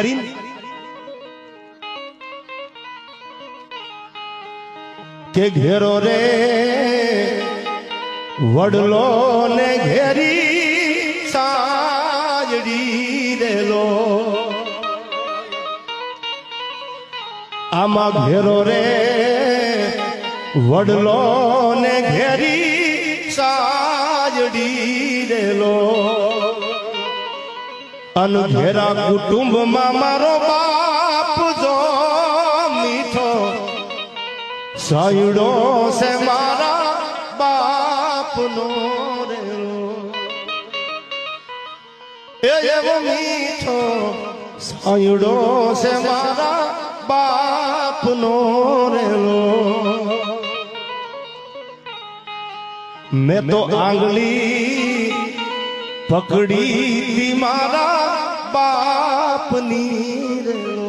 કરીને કે ઘેરો રે વડલો ને ઘેરી સાજડી રેલો આમાં ઘેરો રે વડલો ને ઘેરી સાજડી રેલો અનઘેરા કુટુંબમાં મારો બાપ જો મીઠો સાયડો છે મારા બાપનો રેલો એવો મીઠો સાયડો છે મારા બાપનો રેલો મેં તો આંગળી પકડી તી મારા બાપની રેલો